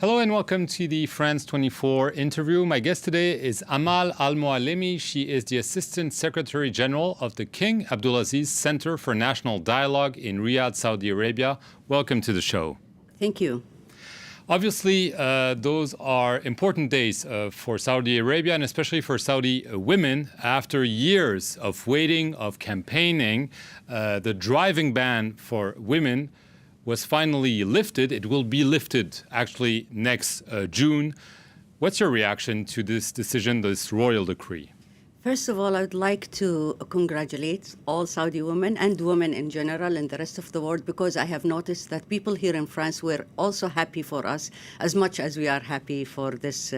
Hello and welcome to the France 24 interview. My guest today is Amal Al Moallimi. She is the Assistant Secretary General of the King Abdulaziz Center for National Dialogue in Riyadh, Saudi Arabia. Welcome to the show. Thank you. Obviously, those are important days for Saudi Arabia and especially for Saudi women. After years of waiting, of campaigning, the driving ban for women was finally lifted. It will be lifted actually next June. What's your reaction to this decision, this royal decree? First of all, I would like to congratulate all Saudi women and women in general and the rest of the world, because I have noticed that people here in France were also happy for us as much as we are happy for this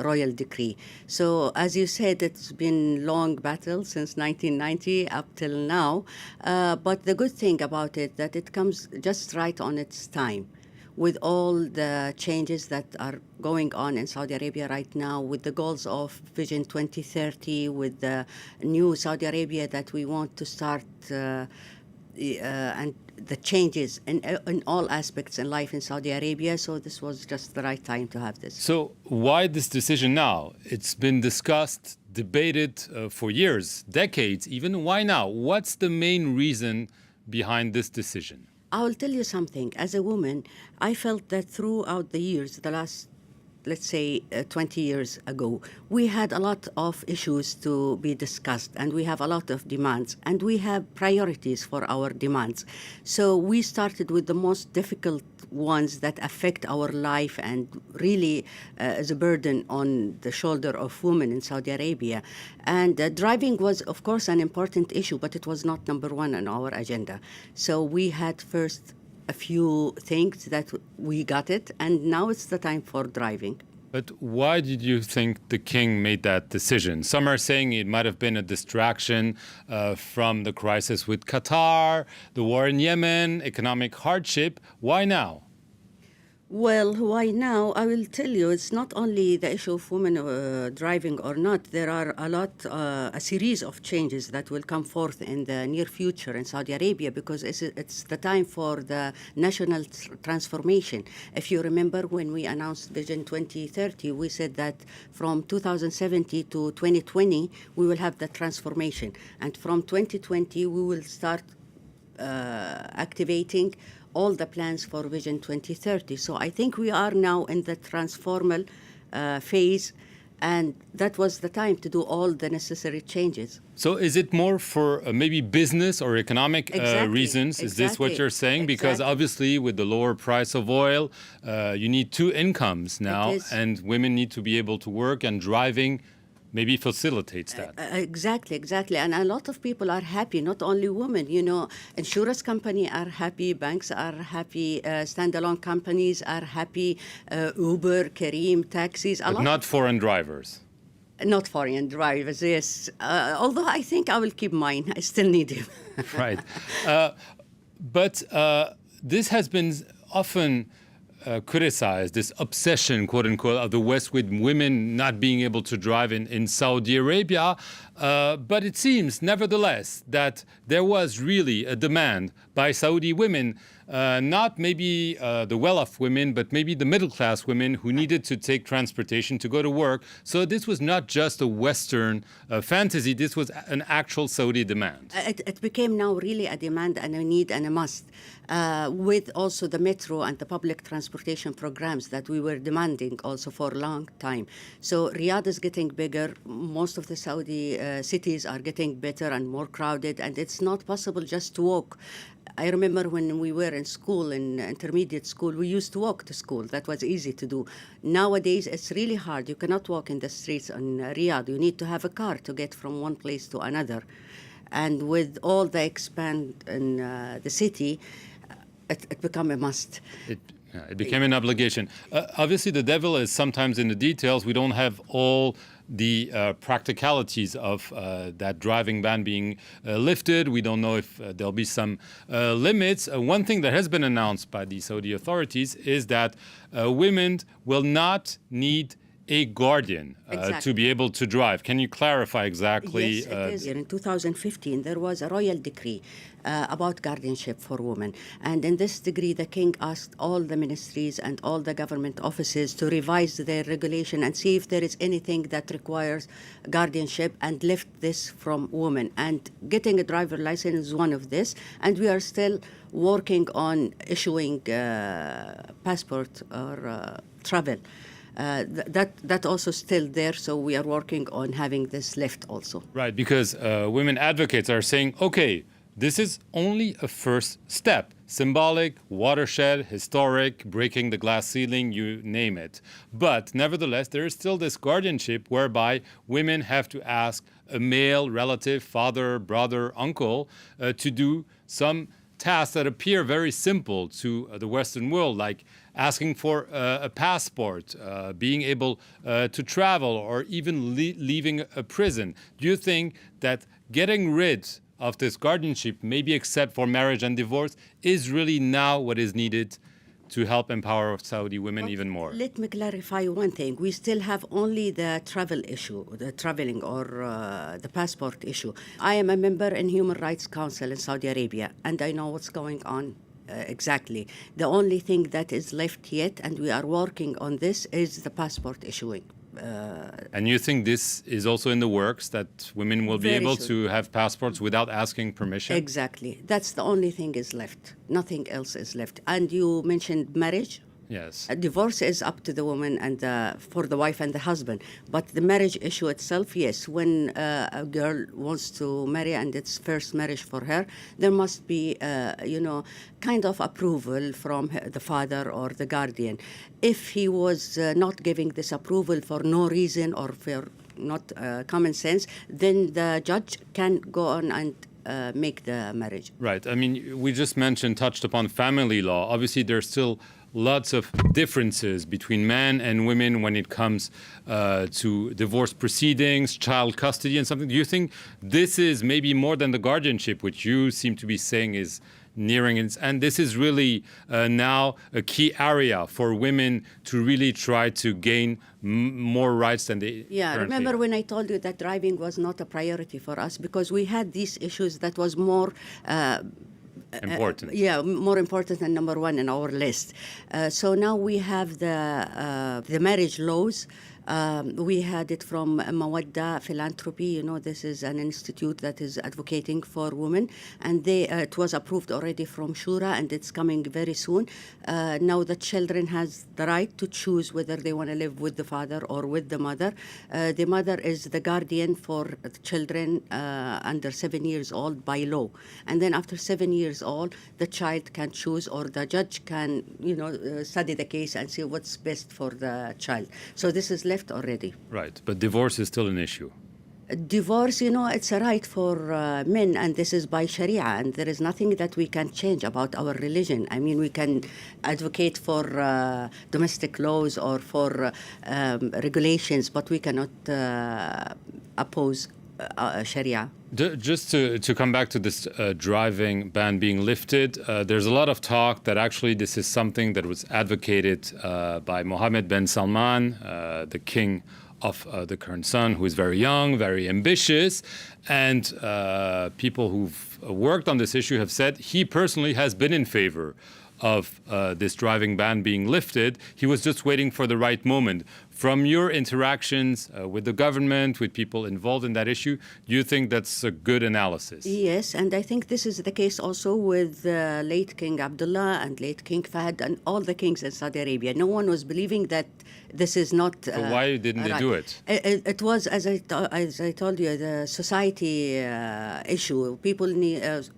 royal decree. So as you said, it's been long battle since 1990 up till now. But the good thing about it, that it comes just right on its time, with all the changes that are going on in Saudi Arabia right now, with the goals of Vision 2030, with the new Saudi Arabia that we want to start, and the changes in all aspects in life in Saudi Arabia. So this was just the right time to have this. So why this decision now? It's been discussed, debated for years, decades even. Why now? What's the main reason behind this decision? I will tell you something. As a woman, I felt that throughout the years, the last, let's say, 20 years ago, we had a lot of issues to be discussed, and we have a lot of demands, and we have priorities for our demands. So we started with the most difficult ones that affect our life and really is a burden on the shoulder of women in Saudi Arabia. And driving was, of course, an important issue, but it was not number one on our agenda. So we had first a few things that we got it, and now it's the time for driving. But why did you think the king made that decision? Some are saying it might have been a distraction from the crisis with Qatar, the war in Yemen, economic hardship. Why now? Well, why now? I will tell you, it's not only the issue of women driving or not. There are a series of changes that will come forth in the near future in Saudi Arabia, because it's the time for the national transformation. If you remember, when we announced Vision 2030, we said that from 2070 to 2020, we will have the transformation. And from 2020, we will start activating all the plans for Vision 2030. So I think we are now in the transformal phase, and that was the time to do all the necessary changes. So is it more for maybe business or economic reasons? Is this what you're saying? Because obviously with the lower price of oil, you need two incomes now, and women need to be able to work, and driving maybe facilitates that. Exactly. And a lot of people are happy, not only women. You know, insurance companies are happy, banks are happy, standalone companies are happy, Uber, Careem, taxis. But not foreign drivers. Not foreign drivers, yes. Although I think I will keep mine. I still need him. Right. But this has been often criticized, this obsession, quote unquote, of the West with women not being able to drive in Saudi Arabia. But it seems, nevertheless, that there was really a demand by Saudi women, not maybe the well-off women, but maybe the middle-class women who needed to take transportation to go to work. So this was not just a Western fantasy. This was an actual Saudi demand. It became now really a demand and a need and a must, with also the metro and the public transportation programs that we were demanding also for a long time. So Riyadh is getting bigger. Most of the Saudi cities are getting better and more crowded, and it's not possible just to walk. I remember when we were in school, in intermediate school, we used to walk to school. That was easy to do. Nowadays, it's really hard. You cannot walk in the streets in Riyadh. You need to have a car to get from one place to another. And with all the expand in the city, it became a must. It became an obligation. Obviously, the devil is sometimes in the details. We don't have all the practicalities of that driving ban being lifted. We don't know if there'll be some limits. One thing that has been announced by the Saudi authorities is that women will not need a guardian to Exactly. be able to drive. Can you clarify exactly? Yes, it is. In 2015, there was a royal decree about guardianship for women. And in this decree, the king asked all the ministries and all the government offices to revise their regulation and see if there is anything that requires guardianship and lift this from women. And getting a driver license is one of this. And we are still working on issuing passport or travel. That also still there, so we are working on having this lift also. Right, because women advocates are saying, okay, this is only a first step. Symbolic, watershed, historic, breaking the glass ceiling, you name it. But nevertheless, there is still this guardianship whereby women have to ask a male relative, father, brother, uncle, to do some tasks that appear very simple to the Western world, like asking for a passport, being able to travel, or even leaving a prison. Do you think that getting rid of this guardianship, maybe except for marriage and divorce, is really now what is needed to help empower Saudi women even more? Let me clarify one thing. We still have only the travel issue, the traveling or the passport issue. I am a member in Human Rights Council in Saudi Arabia, and I know what's going on exactly. The only thing that is left yet, and we are working on this, is the passport issuing. And you think this is also in the works, that women will be Very able soon. to have passports without asking permission? Exactly. That's the only thing is left. Nothing else is left. And you mentioned marriage. Yes. A divorce is up to the woman and for the wife and the husband. But the marriage issue itself, yes, when a girl wants to marry and it's first marriage for her, there must be, kind of approval from the father or the guardian. If he was not giving this approval for no reason or for not common sense, then the judge can go on and make the marriage. Right. I mean, we just touched upon family law. Obviously, there's still lots of differences between men and women when it comes to divorce proceedings, child custody, and something. Do you think this is maybe more than the guardianship, which you seem to be saying is nearing its end? This is really now a key area for women to really try to gain more rights than they currently remember have. when I told you that driving was not a priority for us because we had these issues that was more Important. more important than number one in our list. So now we have the marriage laws. We had it from Mawadda Philanthropy. This is an institute that is advocating for women, and it was approved already from Shura, and it's coming very soon. Now the children has the right to choose whether they want to live with the father or with the mother. The mother is the guardian for the children under 7 years old by law, and then after 7 years old, the child can choose, or the judge can, study the case and see what's best for the child. So this is left already. Right. But divorce is still an issue. Divorce, it's a right for men, and this is by Sharia, and there is nothing that we can change about our religion. I mean, we can advocate for domestic laws or for regulations, but we cannot oppose Sharia. Just to come back to this driving ban being lifted, there's a lot of talk that actually this is something that was advocated by Mohammed bin Salman, the king of the current son, who is very young, very ambitious, and people who've worked on this issue have said he personally has been in favor of this driving ban being lifted. He was just waiting for the right moment. From your interactions with the government, with people involved in that issue, do you think that's a good analysis? Yes, and I think this is the case also with late King Abdullah and late King Fahd and all the kings in Saudi Arabia. No one was believing that this is not So why didn't they do it? It was, as I told you, the society issue. People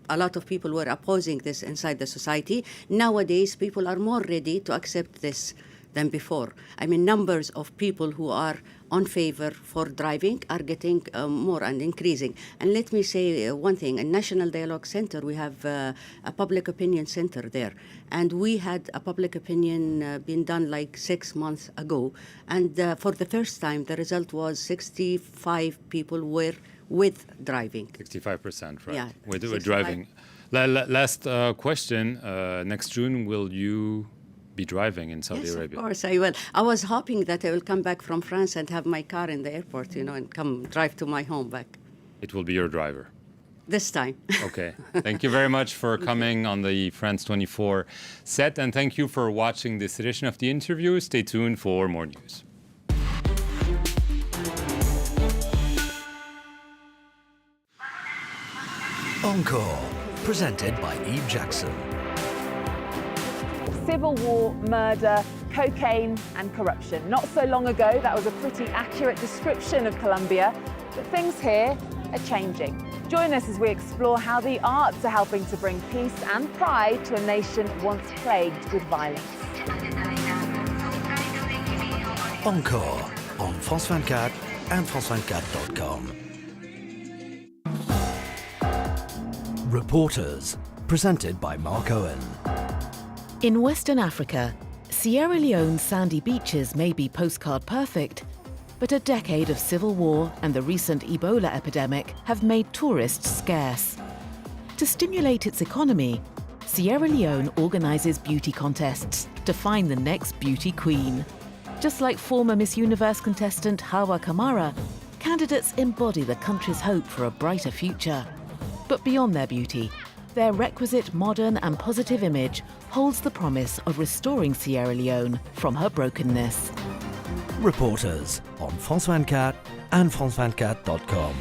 a lot of people were opposing this inside the society. Nowadays, people are more ready to accept this than before. I mean, numbers of people who are on favor for driving are getting more and increasing. And let me say one thing. In National Dialogue Center, we have a public opinion center there. And we had a public opinion being done like 6 months ago. And for the first time, the result was 65 people were with driving. 65%, right? Yeah, With 65. driving. Last question. Next June, will you be driving in Saudi Yes, Arabia. of course I will. I was hoping that I will come back from France and have my car in the airport, and come drive to my home back. It will be your driver. This time. Okay. Thank you very much for coming on the France 24 set, and thank you for watching this edition of The Interview. Stay tuned for more news. Encore, presented by Eve Jackson. Civil war, murder, cocaine and corruption. Not so long ago, that was a pretty accurate description of Colombia, but things here are changing. Join us as we explore how the arts are helping to bring peace and pride to a nation once plagued with violence. Encore on France 24 and France24.com. Reporters, presented by Mark Owen. In Western Africa, Sierra Leone's sandy beaches may be postcard perfect, but a decade of civil war and the recent Ebola epidemic have made tourists scarce. To stimulate its economy, Sierra Leone organises beauty contests to find the next beauty queen. Just like former Miss Universe contestant Hawa Kamara, candidates embody the country's hope for a brighter future. But beyond their beauty, their requisite modern and positive image holds the promise of restoring Sierra Leone from her brokenness. Reporters on France 24 and France24.com.